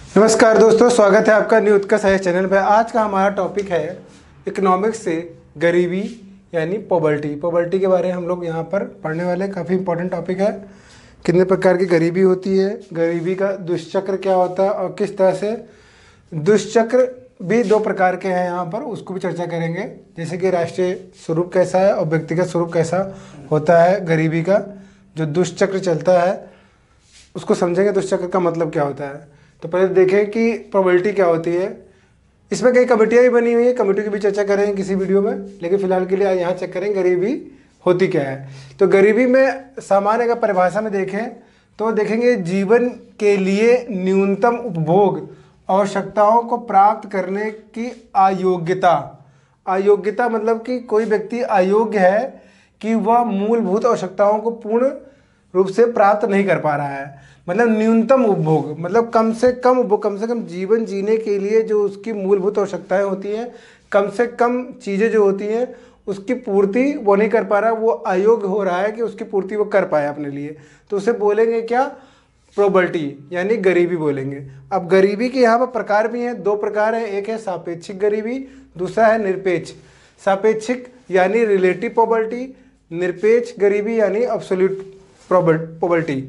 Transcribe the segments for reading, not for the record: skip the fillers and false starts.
नमस्कार दोस्तों, स्वागत है आपका न्यू उत्कर्ष है चैनल पर। आज का हमारा टॉपिक है इकोनॉमिक्स से गरीबी यानी पॉवर्टी। पॉवर्टी के बारे में हम लोग यहाँ पर पढ़ने वाले। काफ़ी इंपॉर्टेंट टॉपिक है। कितने प्रकार की गरीबी होती है, गरीबी का दुष्चक्र क्या होता है और किस तरह से दुष्चक्र भी दो प्रकार के हैं यहाँ पर, उसको भी चर्चा करेंगे। जैसे कि राष्ट्रीय स्वरूप कैसा है और व्यक्तिगत स्वरूप कैसा होता है। गरीबी का जो दुष्चक्र चलता है उसको समझेंगे, दुष्चक्र का मतलब क्या होता है। तो पहले देखें कि प्रोबेबिलिटी क्या होती है। इसमें कई कमेटियाँ भी बनी हुई है, कमेटी की भी चर्चा करेंगे किसी वीडियो में, लेकिन फिलहाल के लिए यहाँ चेक करें गरीबी होती क्या है। तो गरीबी में सामान्य अगर परिभाषा में देखें तो देखेंगे जीवन के लिए न्यूनतम उपभोग आवश्यकताओं को प्राप्त करने की अयोग्यता। अयोग्यता मतलब कि कोई व्यक्ति अयोग्य है कि वह मूलभूत आवश्यकताओं को पूर्ण रूप से प्राप्त नहीं कर पा रहा है। मतलब न्यूनतम उपभोग मतलब कम से कम उपभोग, कम से कम जीवन जीने के लिए जो उसकी मूलभूत आवश्यकताएं होती हैं, कम से कम चीज़ें जो होती हैं उसकी पूर्ति वो नहीं कर पा रहा, वो अयोग्य हो रहा है कि उसकी पूर्ति वो कर पाए अपने लिए। तो उसे बोलेंगे क्या? प्रोबेबिलिटी यानी गरीबी बोलेंगे। अब गरीबी के यहाँ पर प्रकार भी हैं, दो प्रकार हैं। एक है सापेक्षिक गरीबी, दूसरा है निरपेक्ष। सापेक्षिक यानी रिलेटिव पॉवर्टी, निरपेक्ष गरीबी यानी एब्सोल्यूट पॉवर्टी।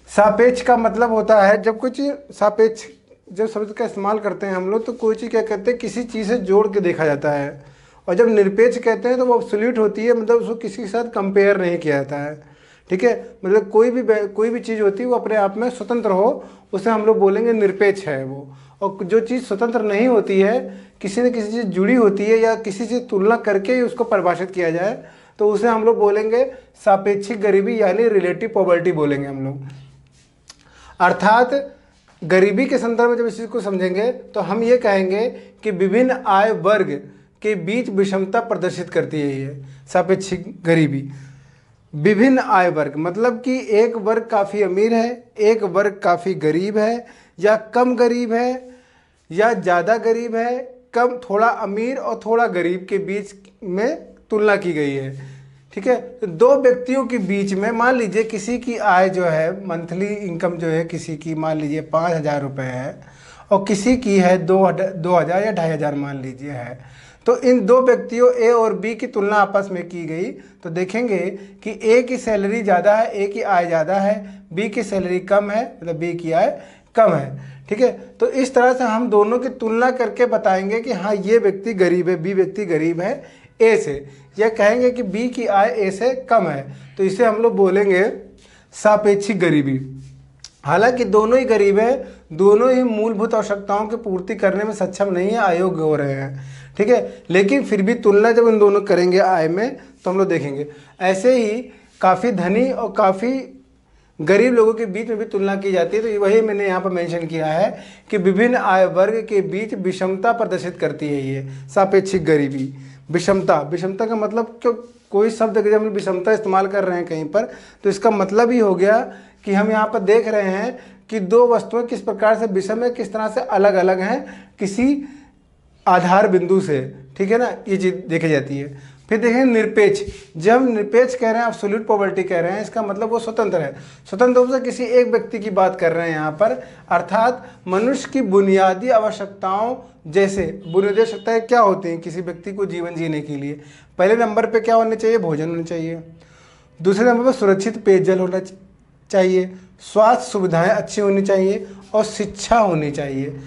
सापेक्ष का मतलब होता है जब कुछ सापेक्ष जब शब्द का इस्तेमाल करते हैं हम लोग तो कोई चीज़ क्या कहते हैं, किसी चीज़ से जोड़ के देखा जाता है। और जब निरपेक्ष कहते हैं तो वो एब्सोल्यूट होती है, मतलब उसको किसी के साथ कंपेयर नहीं किया जाता है। ठीक है, मतलब कोई भी चीज़ होती है वो अपने आप में स्वतंत्र हो, उसे हम लोग बोलेंगे निरपेक्ष है वो। और जो चीज़ स्वतंत्र नहीं होती है, किसी न किसी चीज़ जुड़ी होती है या किसी से तुलना करके ही उसको परिभाषित किया जाए तो उसे हम लोग बोलेंगे सापेक्षिक गरीबी यानी रिलेटिव पॉवर्टी बोलेंगे हम लोग। अर्थात गरीबी के संदर्भ में जब इस चीज़ को समझेंगे तो हम ये कहेंगे कि विभिन्न आय वर्ग के बीच विषमता प्रदर्शित करती है ये सापेक्षिक गरीबी। विभिन्न आय वर्ग मतलब कि एक वर्ग काफ़ी अमीर है, एक वर्ग काफ़ी गरीब है, या कम गरीब है या ज़्यादा गरीब है, कम थोड़ा अमीर और थोड़ा गरीब के बीच में तुलना की गई है। ठीक है, तो दो व्यक्तियों के बीच में मान लीजिए किसी की आय जो है मंथली इनकम जो है किसी की मान लीजिए 5,000 रुपये है और किसी की है 2,000 या 2,500 मान लीजिए है। तो इन दो व्यक्तियों ए और बी की तुलना आपस में की गई तो देखेंगे कि ए की सैलरी ज़्यादा है, ए की आय ज़्यादा है, बी की सैलरी कम है, मतलब बी की आय कम है। ठीक है, तो इस तरह से हम दोनों की तुलना करके बताएंगे कि हाँ ये व्यक्ति गरीब है, बी व्यक्ति गरीब है ए से, या कहेंगे कि बी की आय ए से कम है, तो इसे हम लोग बोलेंगे सापेक्षिक गरीबी। हालांकि दोनों ही गरीब हैं, दोनों ही मूलभूत आवश्यकताओं की पूर्ति करने में सक्षम नहीं है, अयोग्य हो रहे हैं। ठीक है, लेकिन फिर भी तुलना जब इन दोनों करेंगे आय में तो हम लोग देखेंगे। ऐसे ही काफ़ी धनी और काफ़ी गरीब लोगों के बीच में भी तुलना की जाती है। तो वही मैंने यहाँ पर मेंशन किया है कि विभिन्न आय वर्ग के बीच विषमता प्रदर्शित करती है ये सापेक्षिक गरीबी। विषमता, विषमता का मतलब क्यों कोई शब्द जब हम विषमता इस्तेमाल कर रहे हैं कहीं पर तो इसका मतलब ही हो गया कि हम यहाँ पर देख रहे हैं कि दो वस्तुएं किस प्रकार से विषम है, किस तरह से अलग अलग हैं किसी आधार बिंदु से। ठीक है ना, ये चीज़ देखी जाती है। फिर देखें निरपेक्ष। जब हम निरपेक्ष कह रहे हैं, एब्सोल्यूट पॉवर्टी कह रहे हैं, इसका मतलब वो स्वतंत्र है, स्वतंत्र रूप से किसी एक व्यक्ति की बात कर रहे हैं यहाँ पर। अर्थात मनुष्य की बुनियादी आवश्यकताओं, जैसे बुनियादी आवश्यकताएं क्या होती हैं किसी व्यक्ति को जीवन जीने के लिए। पहले नंबर पे क्या होने चाहिए? भोजन होना चाहिए। दूसरे नंबर पर सुरक्षित पेयजल होना चाहिए, स्वास्थ्य सुविधाएं अच्छी होनी चाहिए और शिक्षा होनी चाहिए।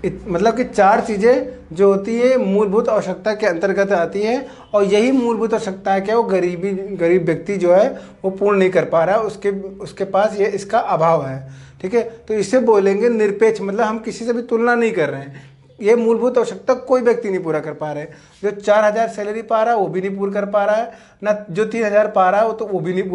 मतलब कि चार चीज़ें जो होती है मूलभूत आवश्यकता के अंतर्गत आती है, और यही मूलभूत आवश्यकता क्या वो गरीब व्यक्ति जो है वो पूर्ण नहीं कर पा रहा है, उसके पास ये इसका अभाव है। ठीक है, तो इसे बोलेंगे निरपेक्ष। मतलब हम किसी से भी तुलना नहीं कर रहे हैं, ये मूलभूत आवश्यकता कोई व्यक्ति नहीं पूरा कर पा रहे। जो 4,000 सैलरी पा रहा है वो भी नहीं पूरा कर पा रहा है, ना जो 3,000 पा रहा है वो भी नहीं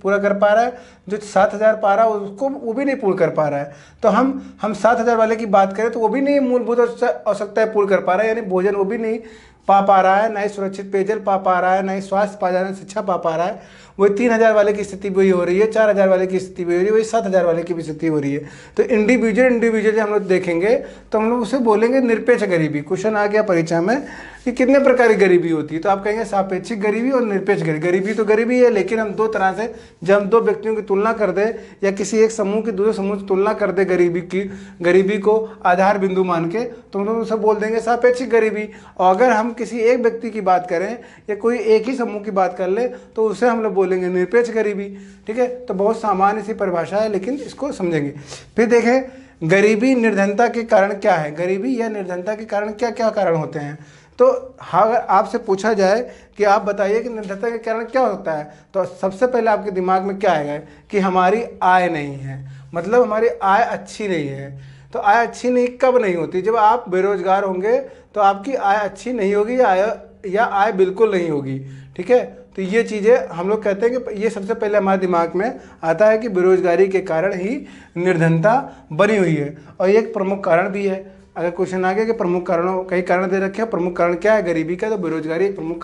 पूरा कर पा रहा है, जो 7,000 पा रहा है उसको वो भी नहीं पूरा कर पा रहा है। तो हम 7,000 वाले की बात करें तो वो भी नहीं मूलभूत आवश्यकताएं पूरी कर पा रहा है, यानी भोजन वो भी नहीं पा रहा है, ना ही सुरक्षित पेयजल पा रहा है, ना ही स्वास्थ्य पा रहा है, शिक्षा पा रहा है। वही 3,000 वाले की स्थिति वही हो रही है, 4,000 वाले की स्थिति वही हो रही है, वही 7,000 वाले की भी स्थिति हो रही है। तो इंडिविजुअल हम लोग देखेंगे तो हम लोग उसे बोलेंगे निरपेक्ष गरीबी। क्वेश्चन आ गया परीक्षा में कि कितने प्रकार की गरीबी होती है, तो आप कहेंगे सापेक्षिक गरीबी और निरपेक्ष गरीबी। गरीबी तो गरीबी है, लेकिन हम दो तरह से, जब हम दो व्यक्तियों की तुलना कर दे या किसी एक समूह की दूसरे समूह से तुलना कर दे गरीबी को आधार बिंदु मान के, तो हम लोग उसे बोल देंगे सापेक्षिक गरीबी। और अगर हम किसी एक व्यक्ति की बात करें या कोई एक ही समूह की बात कर ले तो उसे हम लोग बोलेंगे निरपेक्ष गरीबी। ठीक है, तो बहुत सामान्य सी परिभाषा है, लेकिन इसको समझेंगे। फिर देखें गरीबी निर्धनता के कारण क्या है, गरीबी या निर्धनता के कारण क्या क्या कारण होते हैं। तो अगर आपसे पूछा जाए कि आप बताइए कि निर्धनता के कारण क्या होता है, तो सबसे पहले आपके दिमाग में क्या आएगा कि हमारी आय नहीं है, मतलब हमारी आय अच्छी नहीं है। तो आय अच्छी नहीं कब नहीं होती, जब आप बेरोजगार होंगे तो आपकी आय अच्छी नहीं होगी या आय बिल्कुल नहीं होगी। ठीक है, तो ये चीज़ें हम लोग कहते हैं कि ये सबसे पहले हमारे दिमाग में आता है कि बेरोजगारी के कारण ही निर्धनता बनी हुई है, और ये एक प्रमुख कारण भी है। अगर क्वेश्चन आ गया कि प्रमुख कारणों, कई कारण दे रखे हैं, प्रमुख कारण क्या है गरीबी का, तो बेरोजगारी एक प्रमुख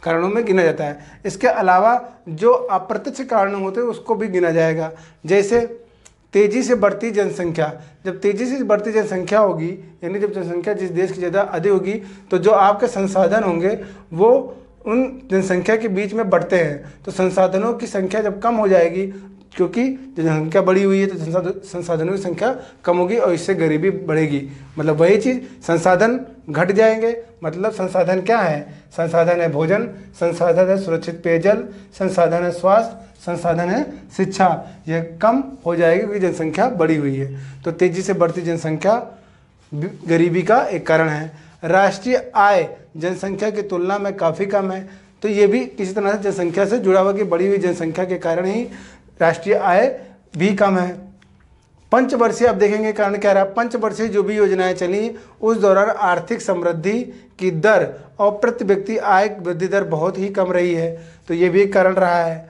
कारणों में गिना जाता है। इसके अलावा जो अप्रत्यक्ष कारण होते हैं उसको भी गिना जाएगा, जैसे तेज़ी से बढ़ती जनसंख्या। जब तेज़ी से बढ़ती जनसंख्या होगी, यानी जब जनसंख्या जिस देश की ज़्यादा अधिक होगी, तो जो आपके संसाधन होंगे वो उन जनसंख्या के बीच में बढ़ते हैं। तो संसाधनों की संख्या जब कम हो जाएगी, क्योंकि जनसंख्या बढ़ी हुई है तो संसाधनों की संख्या कम होगी और इससे गरीबी बढ़ेगी। मतलब वही चीज़, संसाधन घट जाएंगे, मतलब संसाधन क्या है, संसाधन है भोजन, संसाधन है सुरक्षित पेयजल, संसाधन है स्वास्थ्य, संसाधन है शिक्षा, यह कम हो जाएगी क्योंकि जनसंख्या बढ़ी हुई है। तो तेज़ी से बढ़ती जनसंख्या गरीबी का एक कारण है। राष्ट्रीय आय जनसंख्या की तुलना में काफ़ी कम है, तो ये भी किसी तरह से जनसंख्या से जुड़ा हुआ कि बढ़ी हुई जनसंख्या के कारण ही राष्ट्रीय आय भी कम है। पंचवर्षीय, अब देखेंगे कारण क्या रहा, पंचवर्षीय जो भी योजनाएं चली उस दौरान आर्थिक समृद्धि की दर और प्रति व्यक्ति आय वृद्धि दर बहुत ही कम रही है, तो ये भी एक कारण रहा है।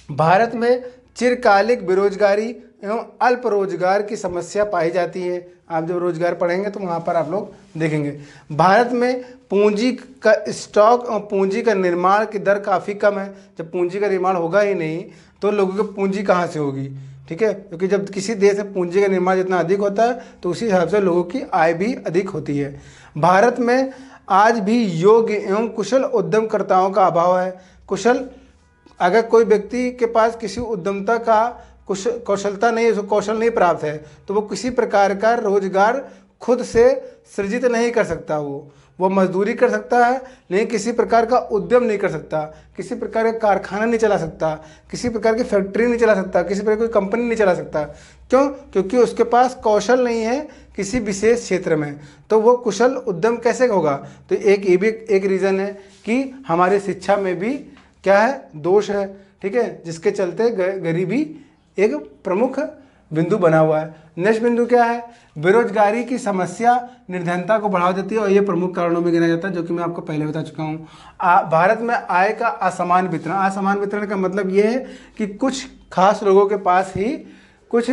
भारत में चिरकालिक बेरोजगारी एवं अल्प रोजगार की समस्या पाई जाती है। आप जब रोजगार पढ़ेंगे तो वहाँ पर आप लोग देखेंगे। भारत में पूंजी का स्टॉक और पूंजी का निर्माण की दर काफ़ी कम है। जब पूंजी का निर्माण होगा ही नहीं तो लोगों की पूंजी कहाँ से होगी। ठीक है, क्योंकि जब किसी देश में पूंजी का निर्माण जितना अधिक होता है तो उसी हिसाब से लोगों की आय भी अधिक होती है। भारत में आज भी योग्य एवं कुशल उद्यमकर्ताओं का अभाव है। कुशल, अगर कोई व्यक्ति के पास किसी उद्यमता का कौशलता नहीं है, उसको कौशल नहीं प्राप्त है, तो वो किसी प्रकार का रोजगार खुद से सृजित नहीं कर सकता। वो मजदूरी कर सकता है लेकिन किसी प्रकार का उद्यम नहीं कर सकता, किसी प्रकार का कारखाना नहीं चला सकता, किसी प्रकार की फैक्ट्री नहीं चला सकता, किसी प्रकार की कंपनी नहीं चला सकता। क्यों? क्योंकि उसके पास कौशल नहीं है किसी विशेष क्षेत्र में। तो वो कुशल उद्यम कैसे होगा? तो ये भी एक रीज़न है कि हमारी शिक्षा में भी क्या है, दोष है। ठीक है, जिसके चलते गरीबी एक प्रमुख बिंदु बना हुआ है। नेक्स्ट बिंदु क्या है? बेरोजगारी की समस्या निर्धनता को बढ़ावा देती है और ये प्रमुख कारणों में गिना जाता है, जो कि मैं आपको पहले बता चुका हूँ। भारत में आय का असमान वितरण। असमान वितरण का मतलब ये है कि कुछ खास लोगों के पास ही, कुछ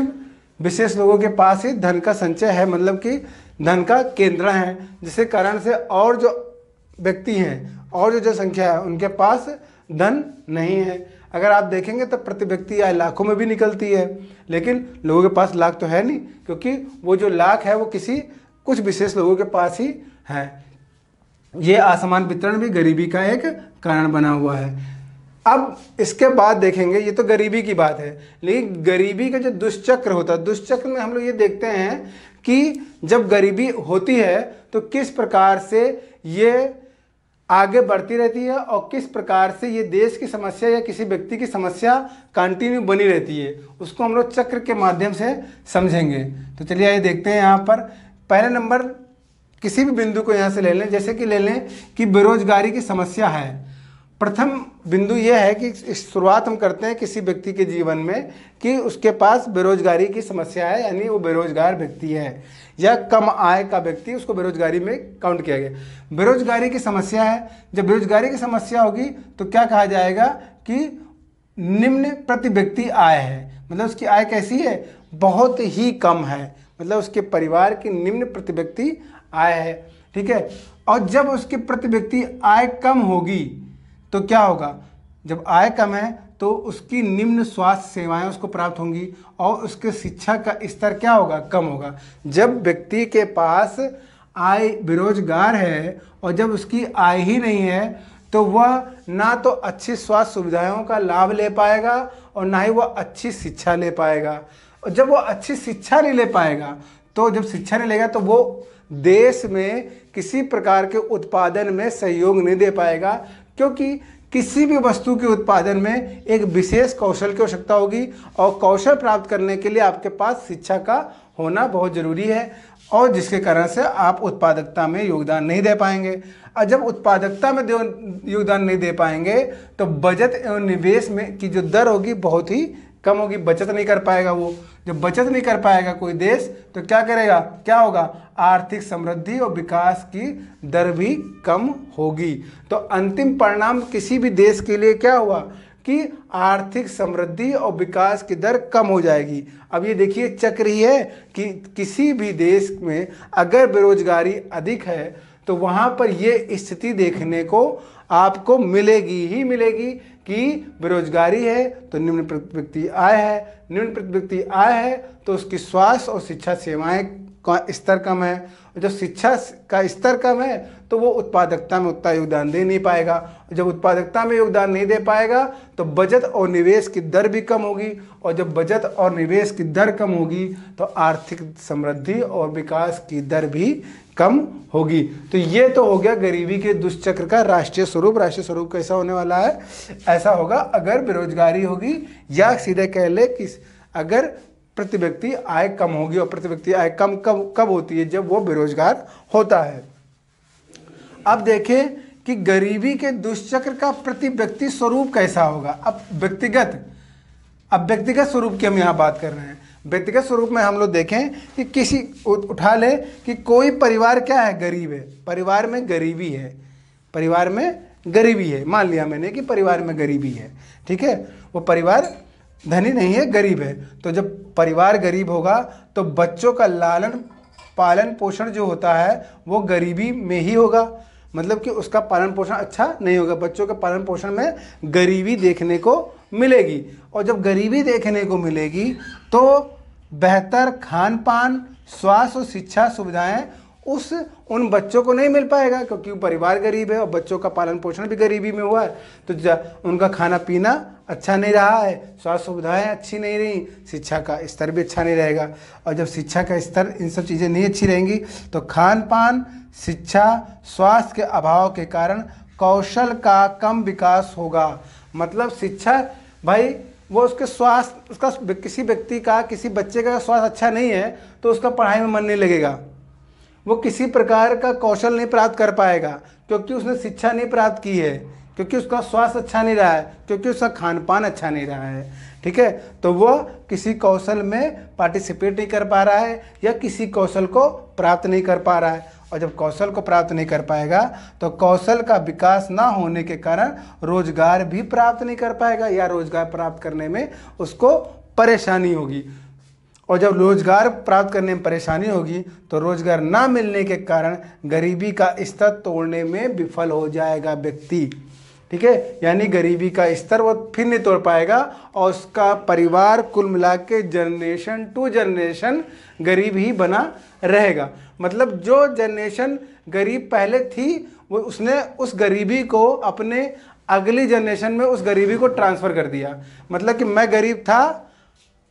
विशेष लोगों के पास ही धन का संचय है, मतलब कि धन का केंद्र है, जिसके कारण से और जो व्यक्ति हैं और जो जनसंख्या है उनके पास धन नहीं है। अगर आप देखेंगे तो प्रति व्यक्ति आय लाखों में भी निकलती है, लेकिन लोगों के पास लाख तो है नहीं, क्योंकि वो जो लाख है वो कुछ विशेष लोगों के पास ही है। ये असमान वितरण भी गरीबी का एक कारण बना हुआ है। अब इसके बाद देखेंगे, ये तो गरीबी की बात है, लेकिन गरीबी का जो दुष्चक्र होता है, दुष्चक्र में हम लोग ये देखते हैं कि जब गरीबी होती है तो किस प्रकार से ये आगे बढ़ती रहती है और किस प्रकार से ये देश की समस्या या किसी व्यक्ति की समस्या कंटिन्यू बनी रहती है, उसको हम लोग चक्र के माध्यम से समझेंगे। तो चलिए आइए देखते हैं। यहाँ पर पहले नंबर किसी भी बिंदु को यहाँ से ले लें, जैसे कि ले लें कि बेरोजगारी की समस्या है। प्रथम बिंदु यह है कि शुरुआत हम करते हैं किसी व्यक्ति के जीवन में कि उसके पास बेरोजगारी की समस्या है, यानी वो बेरोजगार व्यक्ति है या कम आय का व्यक्ति, उसको बेरोजगारी में काउंट किया गया। बेरोजगारी की समस्या है। जब बेरोजगारी की समस्या होगी तो क्या कहा जाएगा कि निम्न प्रति व्यक्ति आय है, मतलब उसकी आय कैसी है, बहुत ही कम है, मतलब उसके परिवार की निम्न प्रति व्यक्ति आय है। ठीक है, और जब उसके प्रति व्यक्ति आय कम होगी तो क्या होगा, जब आय कम है तो उसकी निम्न स्वास्थ्य सेवाएं उसको प्राप्त होंगी और उसके शिक्षा का स्तर क्या होगा, कम होगा। जब व्यक्ति के पास आय, बेरोजगार है और जब उसकी आय ही नहीं है तो वह ना तो अच्छी स्वास्थ्य सुविधाओं का लाभ ले पाएगा और ना ही वह अच्छी शिक्षा ले पाएगा। और जब वो अच्छी शिक्षा नहीं ले पाएगा तो जब शिक्षा नहीं लेगा तो वो देश में किसी प्रकार के उत्पादन में सहयोग नहीं दे पाएगा, क्योंकि किसी भी वस्तु के उत्पादन में एक विशेष कौशल की आवश्यकता होगी और कौशल प्राप्त करने के लिए आपके पास शिक्षा का होना बहुत ज़रूरी है, और जिसके कारण से आप उत्पादकता में योगदान नहीं दे पाएंगे। और जब उत्पादकता में योगदान नहीं दे पाएंगे तो बचत एवं निवेश में की जो दर होगी बहुत ही कम होगी, बचत नहीं कर पाएगा वो। जब बचत नहीं कर पाएगा कोई देश तो क्या करेगा, क्या होगा, आर्थिक समृद्धि और विकास की दर भी कम होगी। तो अंतिम परिणाम किसी भी देश के लिए क्या हुआ कि आर्थिक समृद्धि और विकास की दर कम हो जाएगी। अब ये देखिए चक्र ही है कि किसी भी देश में अगर बेरोजगारी अधिक है तो वहाँ पर ये स्थिति देखने को आपको मिलेगी ही मिलेगी कि बेरोजगारी है तो निम्न प्रति व्यक्ति आय है, निम्न प्रति व्यक्ति आय है तो उसकी स्वास्थ्य और शिक्षा सेवाएं का स्तर कम है। जब शिक्षा का स्तर कम है तो वो उत्पादकता में उतना योगदान दे नहीं पाएगा। जब उत्पादकता में योगदान नहीं दे पाएगा तो बचत और निवेश की दर भी कम होगी, और जब बचत और निवेश की दर कम होगी तो आर्थिक समृद्धि और विकास की दर भी कम होगी। तो ये तो हो गया गरीबी के दुष्चक्र का राष्ट्रीय स्वरूप। राष्ट्रीय स्वरूप कैसा होने वाला है, ऐसा होगा अगर बेरोजगारी होगी, या सीधे कह ले कि अगर प्रति व्यक्ति आय कम होगी। और प्रति व्यक्ति आय कम कब होती है, जब वो बेरोजगार होता है। अब देखें कि गरीबी के दुष्चक्र का प्रति व्यक्ति स्वरूप कैसा होगा। अब व्यक्तिगत स्वरूप की हम यहाँ बात कर रहे हैं। व्यक्तिगत स्वरूप में हम लोग देखें कि किसी उठा ले कि कोई परिवार क्या है, गरीब है, परिवार में गरीबी है, परिवार में गरीबी है, मान लिया मैंने कि परिवार में गरीबी है, ठीक है, वो परिवार धनी नहीं है, गरीब है। तो जब परिवार गरीब होगा तो बच्चों का लालन पालन पोषण जो होता है वो गरीबी में ही होगा, मतलब कि उसका पालन पोषण अच्छा नहीं होगा। बच्चों के पालन पोषण में गरीबी देखने को मिलेगी, और जब गरीबी देखने को मिलेगी तो बेहतर खान पान, स्वास्थ्य और शिक्षा सुविधाएं उन बच्चों को नहीं मिल पाएगा, क्योंकि परिवार गरीब है और बच्चों का पालन पोषण भी गरीबी में हुआ है। तो उनका खाना पीना अच्छा नहीं रहा है, स्वास्थ्य सुविधाएं अच्छी नहीं रही, शिक्षा का स्तर भी अच्छा नहीं रहेगा। और जब शिक्षा का स्तर, इन सब चीज़ें नहीं अच्छी रहेंगी तो खान पान, शिक्षा, स्वास्थ्य के अभाव के कारण कौशल का कम विकास होगा। मतलब शिक्षा, भाई वो उसके स्वास्थ्य, उसका किसी व्यक्ति का, किसी बच्चे का स्वास्थ्य अच्छा नहीं है तो उसका पढ़ाई में मन नहीं लगेगा, वो किसी प्रकार का कौशल नहीं प्राप्त कर पाएगा, क्योंकि उसने शिक्षा नहीं प्राप्त की है, क्योंकि उसका स्वास्थ्य अच्छा नहीं रहा है, क्योंकि उसका खान पान अच्छा नहीं रहा है, ठीक है। तो वह किसी कौशल में पार्टिसिपेट नहीं कर पा रहा है या किसी कौशल को प्राप्त नहीं कर पा रहा है। और जब कौशल को प्राप्त नहीं कर पाएगा तो कौशल का विकास ना होने के कारण रोजगार भी प्राप्त नहीं कर पाएगा, या रोजगार प्राप्त करने में उसको परेशानी होगी। और जब रोजगार प्राप्त करने में परेशानी होगी तो रोजगार ना मिलने के कारण गरीबी का स्तर तोड़ने में विफल हो जाएगा व्यक्ति, ठीक है। यानी गरीबी का स्तर वो फिर नहीं तोड़ पाएगा और उसका परिवार कुल मिला के जनरेशन टू जनरेशन गरीब ही बना रहेगा। मतलब जो जनरेशन गरीब पहले थी वो उसने उस गरीबी को अपने अगली जनरेशन में उस गरीबी को ट्रांसफ़र कर दिया। मतलब कि मैं गरीब था,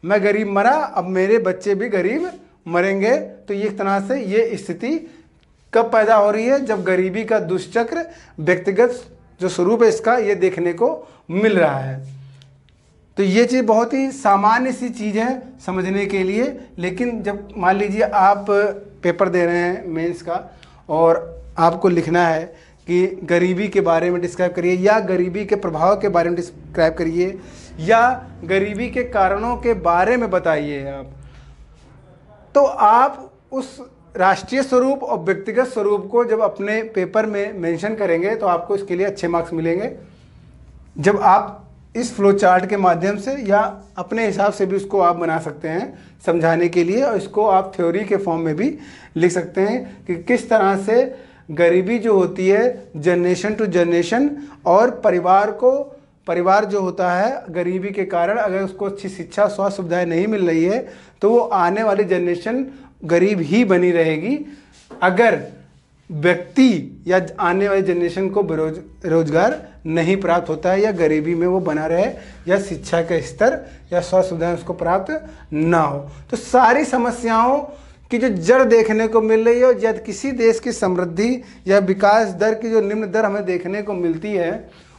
मैं गरीब मरा, अब मेरे बच्चे भी गरीब मरेंगे। तो ये तरह से ये स्थिति कब पैदा हो रही है, जब गरीबी का दुष्चक्र व्यक्तिगत जो स्वरूप है इसका ये देखने को मिल रहा है। तो ये चीज़ बहुत ही सामान्य सी चीज़ है समझने के लिए, लेकिन जब मान लीजिए आप पेपर दे रहे हैं मेंस का और आपको लिखना है कि गरीबी के बारे में डिस्क्राइब करिए या गरीबी के प्रभाव के बारे में डिस्क्राइब करिए या गरीबी के कारणों के बारे में बताइए आप, तो आप उस राष्ट्रीय स्वरूप और व्यक्तिगत स्वरूप को जब अपने पेपर में मेंशन करेंगे तो आपको इसके लिए अच्छे मार्क्स मिलेंगे। जब आप इस फ्लो चार्ट के माध्यम से या अपने हिसाब से भी उसको आप बना सकते हैं समझाने के लिए, और इसको आप थ्योरी के फॉर्म में भी लिख सकते हैं कि किस तरह से गरीबी जो होती है जनरेशन टू जनरेशन और परिवार को परिवार जो होता है गरीबी के कारण अगर उसको अच्छी शिक्षा स्वास्थ्य सुविधाएं नहीं मिल रही है तो वो आने वाली जनरेशन गरीब ही बनी रहेगी। अगर व्यक्ति या आने वाली जनरेशन को रोजगार नहीं प्राप्त होता है या गरीबी में वो बना रहे या शिक्षा का स्तर या स्वास्थ्य सुविधाएं उसको प्राप्त ना हो, तो सारी समस्याओं की जो जड़ देखने को मिल रही है या किसी देश की समृद्धि या विकास दर की जो निम्न दर हमें देखने को मिलती है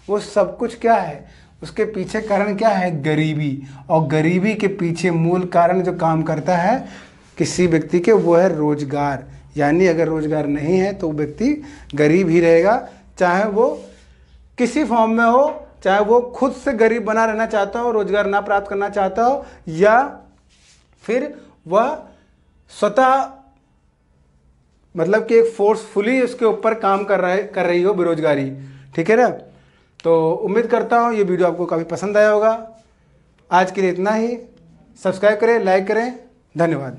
वो सब कुछ क्या है, उसके पीछे कारण क्या है, गरीबी। और गरीबी के पीछे मूल कारण जो काम करता है किसी व्यक्ति के वो है रोजगार। यानी अगर रोजगार नहीं है तो व्यक्ति गरीब ही रहेगा, चाहे वो किसी फॉर्म में हो, चाहे वो खुद से गरीब बना रहना चाहता हो, रोजगार ना प्राप्त करना चाहता हो, या फिर वह स्वतः मतलब कि एक फोर्सफुली उसके ऊपर काम कर रही हो बेरोजगारी। ठीक है ना। तो उम्मीद करता हूँ ये वीडियो आपको काफ़ी पसंद आया होगा। आज के लिए इतना ही। सब्सक्राइब करें, लाइक करें। धन्यवाद।